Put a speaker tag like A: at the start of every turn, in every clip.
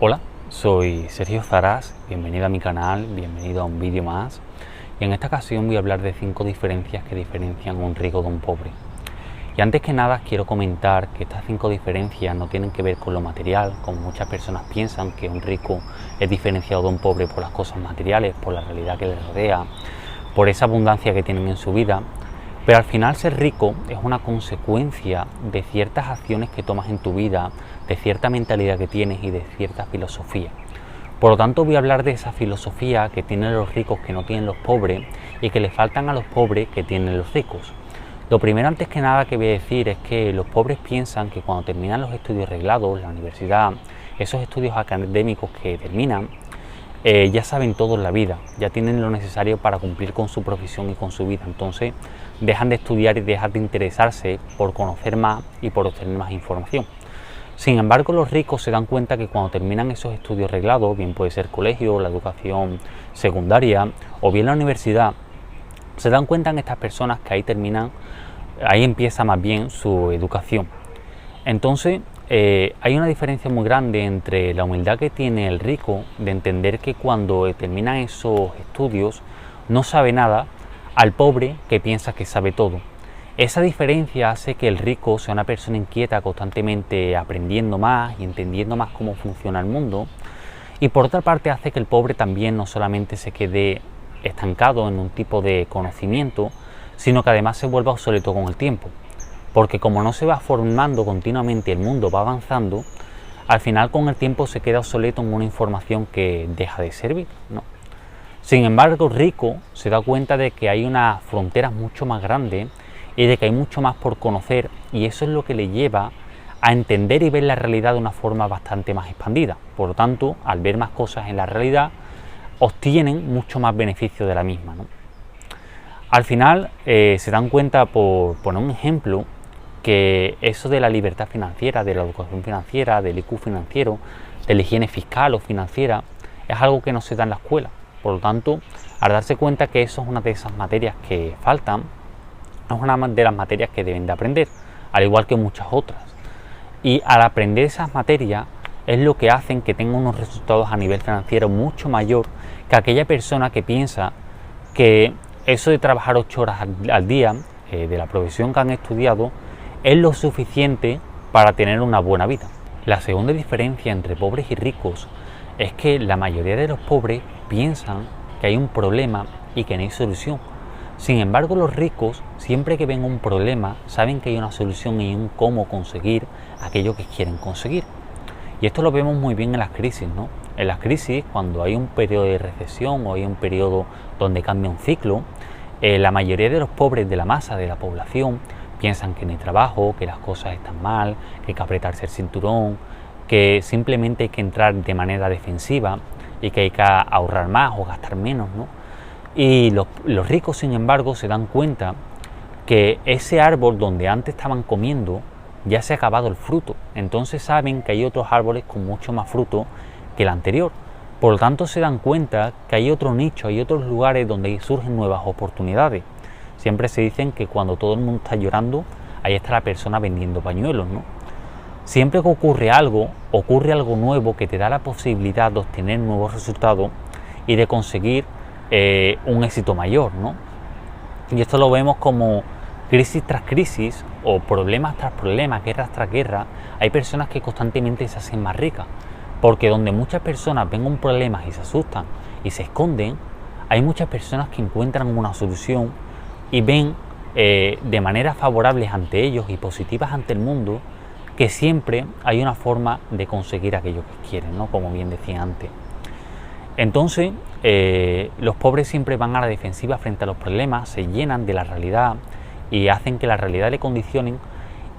A: Hola, soy Sergio Zaras, bienvenido a mi canal, bienvenido a un vídeo más. Y en esta ocasión voy a hablar de 5 diferencias que diferencian a un rico de un pobre. Y antes que nada quiero comentar que estas 5 diferencias no tienen que ver con lo material, como muchas personas piensan que un rico es diferenciado de un pobre por las cosas materiales, por la realidad que les rodea, por esa abundancia que tienen en su vida. Pero al final ser rico es una consecuencia de ciertas acciones que tomas en tu vida, de cierta mentalidad que tienes y de cierta filosofía. Por lo tanto voy a hablar de esa filosofía que tienen los ricos que no tienen los pobres y que le faltan a los pobres que tienen los ricos. Lo primero antes que nada que voy a decir es que los pobres piensan que cuando terminan los estudios reglados, la universidad, esos estudios académicos que terminan, ya saben todo en la vida, ya tienen lo necesario para cumplir con su profesión y con su vida. Entonces dejan de estudiar y dejan de interesarse por conocer más y por obtener más información. Sin embargo, los ricos se dan cuenta que cuando terminan esos estudios reglados, bien puede ser colegio, la educación secundaria o bien la universidad, se dan cuenta en estas personas que ahí empieza más bien su educación. Entonces hay una diferencia muy grande entre la humildad que tiene el rico de entender que cuando termina esos estudios no sabe nada, al pobre que piensa que sabe todo. Esa diferencia hace que el rico sea una persona inquieta, constantemente aprendiendo más y entendiendo más cómo funciona el mundo, y por otra parte hace que el pobre también no solamente se quede estancado en un tipo de conocimiento, sino que además se vuelva obsoleto con el tiempo. Porque como no se va formando continuamente, el mundo va avanzando, al final con el tiempo se queda obsoleto en una información que deja de servir, ¿no? Sin embargo, el rico se da cuenta de que hay unas fronteras mucho más grandes y de que hay mucho más por conocer, y eso es lo que le lleva a entender y ver la realidad de una forma bastante más expandida. Por lo tanto, al ver más cosas en la realidad, obtienen mucho más beneficio de la misma, ¿no? Al final se dan cuenta, por poner un ejemplo, que eso de la libertad financiera, de la educación financiera, del IQ financiero, de la higiene fiscal o financiera, es algo que no se da en la escuela. Por lo tanto, al darse cuenta que eso es una de esas materias que faltan, es una de las materias que deben de aprender, al igual que muchas otras. Y al aprender esas materias es lo que hacen que tengan unos resultados a nivel financiero mucho mayor que aquella persona que piensa que eso de trabajar 8 horas al día, de la profesión que han estudiado, es lo suficiente para tener una buena vida. La segunda diferencia entre pobres y ricos es que la mayoría de los pobres piensan que hay un problema y que no hay solución. Sin embargo, los ricos, siempre que ven un problema, saben que hay una solución y un cómo conseguir aquello que quieren conseguir. Y esto lo vemos muy bien en las crisis, ¿no? En las crisis, cuando hay un periodo de recesión o hay un periodo donde cambia un ciclo, la mayoría de los pobres de la masa de la población piensan que no hay trabajo, que las cosas están mal, que hay que apretarse el cinturón, que simplemente hay que entrar de manera defensiva y que hay que ahorrar más o gastar menos, ¿no? Y los ricos, sin embargo, se dan cuenta que ese árbol donde antes estaban comiendo ya se ha acabado el fruto. Entonces saben que hay otros árboles con mucho más fruto que el anterior. Por lo tanto, se dan cuenta que hay otro nicho, hay otros lugares donde surgen nuevas oportunidades. Siempre se dicen que cuando todo el mundo está llorando, ahí está la persona vendiendo pañuelos, ¿no? Siempre que ocurre algo nuevo que te da la posibilidad de obtener nuevos resultados y de conseguir un éxito mayor, ¿no? Y esto lo vemos como crisis tras crisis o problemas tras problemas, guerras tras guerra. Hay personas que constantemente se hacen más ricas, porque donde muchas personas ven un problema y se asustan y se esconden, hay muchas personas que encuentran una solución y ven de manera favorable ante ellos y positivas ante el mundo que siempre hay una forma de conseguir aquello que quieren, ¿no? Como bien decía antes. Entonces, los pobres siempre van a la defensiva frente a los problemas, se llenan de la realidad y hacen que la realidad le condicionen,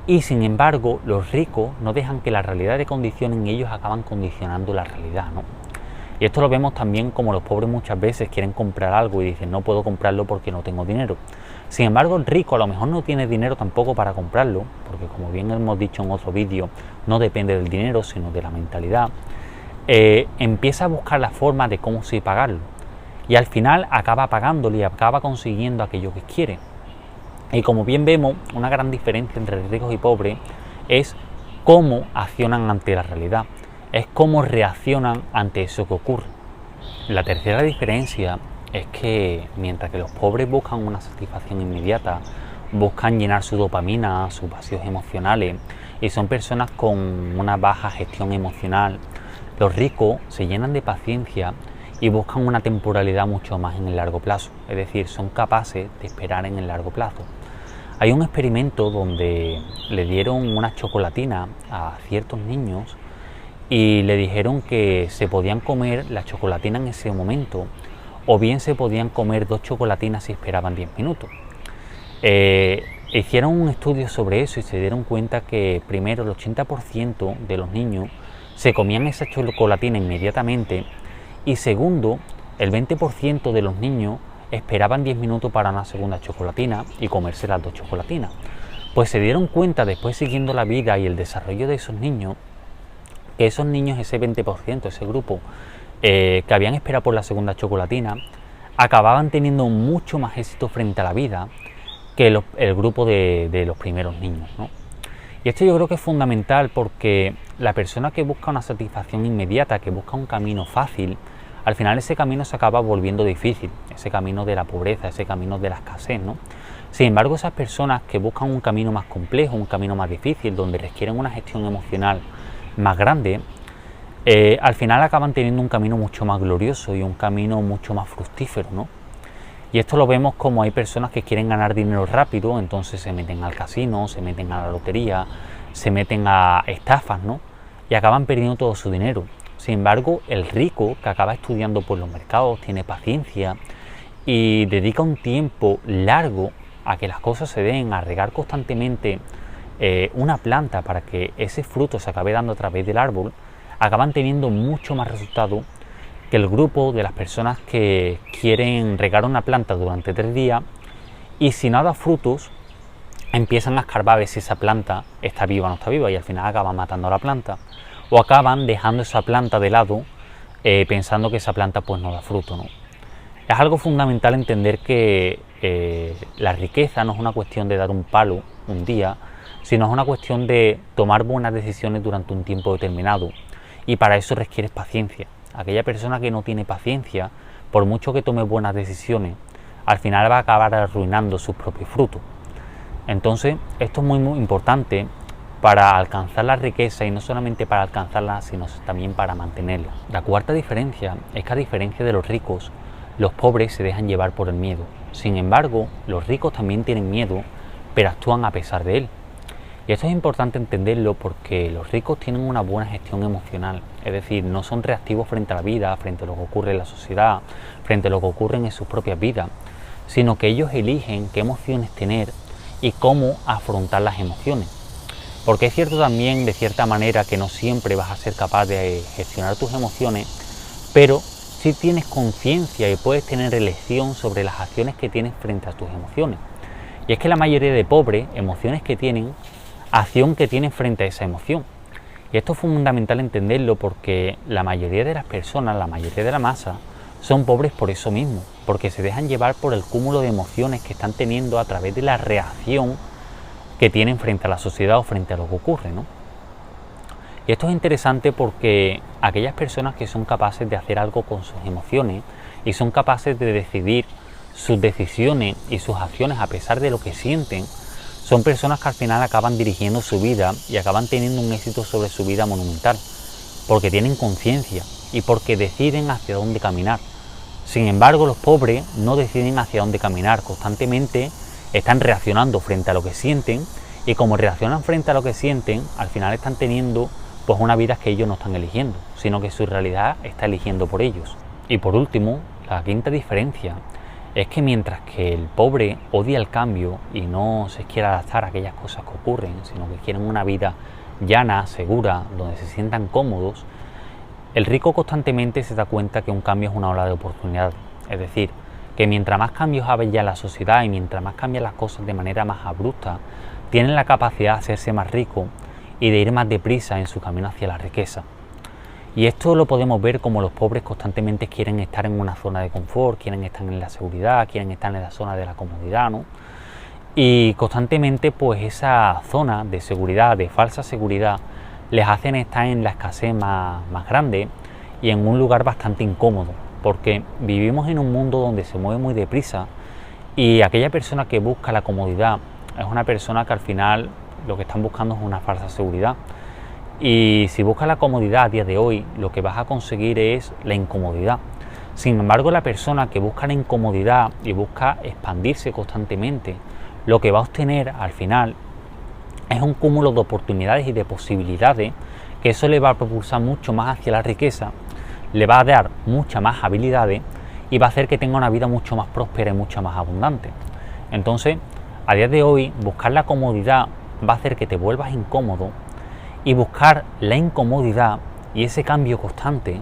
A: y sin embargo, los ricos no dejan que la realidad le condicionen y ellos acaban condicionando la realidad, ¿no? Y esto lo vemos también como los pobres muchas veces quieren comprar algo y dicen no puedo comprarlo porque no tengo dinero. Sin embargo, el rico a lo mejor no tiene dinero tampoco para comprarlo, porque como bien hemos dicho en otro vídeo, no depende del dinero sino de la mentalidad. Empieza a buscar la forma de cómo sí pagarlo y al final acaba pagándolo y acaba consiguiendo aquello que quiere. Y como bien vemos, una gran diferencia entre ricos y pobres es cómo accionan ante la realidad. es cómo reaccionan ante eso que ocurre. La tercera diferencia es que mientras que los pobres buscan una satisfacción inmediata, buscan llenar su dopamina, sus vacíos emocionales, y son personas con una baja gestión emocional, los ricos se llenan de paciencia y buscan una temporalidad mucho más en el largo plazo, es decir, son capaces de esperar en el largo plazo. Hay un experimento donde le dieron una chocolatina a ciertos niños y le dijeron que se podían comer la chocolatina en ese momento, o bien se podían comer 2 chocolatinas si esperaban 10 minutos. Hicieron un estudio sobre eso y se dieron cuenta que primero el 80% de los niños se comían esa chocolatina inmediatamente, y segundo, el 20% de los niños esperaban 10 minutos para una segunda chocolatina y comerse las 2 chocolatinas. Pues se dieron cuenta después, siguiendo la vida y el desarrollo de esos niños, que esos niños, ese 20%, ese grupo que habían esperado por la segunda chocolatina, acababan teniendo mucho más éxito frente a la vida que el grupo de los primeros niños, ¿no? Y esto yo creo que es fundamental, porque la persona que busca una satisfacción inmediata, que busca un camino fácil, al final ese camino se acaba volviendo difícil, ese camino de la pobreza, ese camino de la escasez, ¿no? Sin embargo, esas personas que buscan un camino más complejo, un camino más difícil, donde requieren una gestión emocional más grande, al final acaban teniendo un camino mucho más glorioso y un camino mucho más fructífero, ¿no? Y esto lo vemos como hay personas que quieren ganar dinero rápido, entonces se meten al casino, se meten a la lotería, se meten a estafas, ¿no? Y acaban perdiendo todo su dinero. Sin embargo, el rico, que acaba estudiando por los mercados, tiene paciencia y dedica un tiempo largo a que las cosas se den, a regar constantemente una planta para que ese fruto se acabe dando a través del árbol, acaban teniendo mucho más resultado que el grupo de las personas que quieren regar una planta durante 3 días y si no da frutos, empiezan a escarbar a ver si esa planta está viva o no está viva, y al final acaban matando a la planta, o acaban dejando esa planta de lado pensando que esa planta pues no da fruto, ¿no? Es algo fundamental entender que la riqueza no es una cuestión de dar un palo un día, sino es una cuestión de tomar buenas decisiones durante un tiempo determinado, y para eso requieres paciencia. Aquella persona que no tiene paciencia, por mucho que tome buenas decisiones, al final va a acabar arruinando sus propios frutos. Entonces, esto es muy, muy importante para alcanzar la riqueza, y no solamente para alcanzarla, sino también para mantenerla. La cuarta diferencia es que, a diferencia de los ricos, los pobres se dejan llevar por el miedo. Sin embargo, los ricos también tienen miedo, pero actúan a pesar de él. Y esto es importante entenderlo, porque los ricos tienen una buena gestión emocional, es decir, no son reactivos frente a la vida, frente a lo que ocurre en la sociedad, frente a lo que ocurre en sus propias vidas, sino que ellos eligen qué emociones tener y cómo afrontar las emociones. Porque es cierto también, de cierta manera, que no siempre vas a ser capaz de gestionar tus emociones, pero sí tienes conciencia y puedes tener elección sobre las acciones que tienes frente a tus emociones. Y es que la mayoría de pobres, emociones que tienen, acción que tienen frente a esa emoción. Y esto es fundamental entenderlo, porque la mayoría de las personas, la mayoría de la masa, son pobres por eso mismo, porque se dejan llevar por el cúmulo de emociones que están teniendo a través de la reacción que tienen frente a la sociedad o frente a lo que ocurre, ¿no? Y esto es interesante porque aquellas personas que son capaces de hacer algo con sus emociones y son capaces de decidir sus decisiones y sus acciones a pesar de lo que sienten, son personas que al final acaban dirigiendo su vida y acaban teniendo un éxito sobre su vida monumental, porque tienen conciencia y porque deciden hacia dónde caminar. Sin embargo, los pobres no deciden hacia dónde caminar, constantemente están reaccionando frente a lo que sienten, y como reaccionan frente a lo que sienten, al final están teniendo pues una vida que ellos no están eligiendo, sino que su realidad está eligiendo por ellos. Y por último, la quinta diferencia es que mientras que el pobre odia el cambio y no se quiere adaptar a aquellas cosas que ocurren, sino que quieren una vida llana, segura, donde se sientan cómodos, el rico constantemente se da cuenta que un cambio es una ola de oportunidad. Es decir, que mientras más cambios haya en la sociedad y mientras más cambian las cosas de manera más abrupta, tienen la capacidad de hacerse más rico y de ir más deprisa en su camino hacia la riqueza. Y esto lo podemos ver como los pobres constantemente quieren estar en una zona de confort, quieren estar en la seguridad, quieren estar en la zona de la comodidad, ¿no? Y constantemente pues esa zona de seguridad, de falsa seguridad, les hacen estar en la escasez más grande y en un lugar bastante incómodo, porque vivimos en un mundo donde se mueve muy deprisa y aquella persona que busca la comodidad es una persona que al final lo que están buscando es una falsa seguridad. Y si buscas la comodidad a día de hoy, lo que vas a conseguir es la incomodidad. Sin embargo, la persona que busca la incomodidad y busca expandirse constantemente, lo que va a obtener al final es un cúmulo de oportunidades y de posibilidades, que eso le va a propulsar mucho más hacia la riqueza, le va a dar muchas más habilidades y va a hacer que tenga una vida mucho más próspera y mucho más abundante. Entonces, a día de hoy, buscar la comodidad va a hacer que te vuelvas incómodo, y buscar la incomodidad y ese cambio constante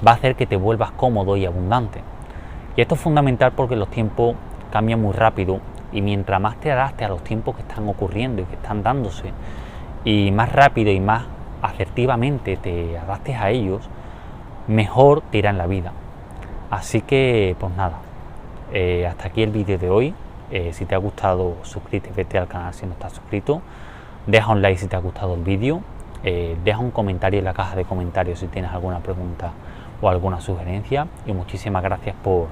A: va a hacer que te vuelvas cómodo y abundante. Y esto es fundamental porque los tiempos cambian muy rápido y mientras más te adaptes a los tiempos que están ocurriendo y que están dándose, y más rápido y más asertivamente te adaptes a ellos, mejor te irá en la vida. Así que pues nada, hasta aquí el vídeo de hoy. Si te ha gustado, suscríbete, vete al canal si no estás suscrito, deja un like si te ha gustado el vídeo, deja un comentario en la caja de comentarios si tienes alguna pregunta o alguna sugerencia, y muchísimas gracias por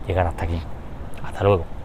A: llegar hasta aquí. Hasta luego.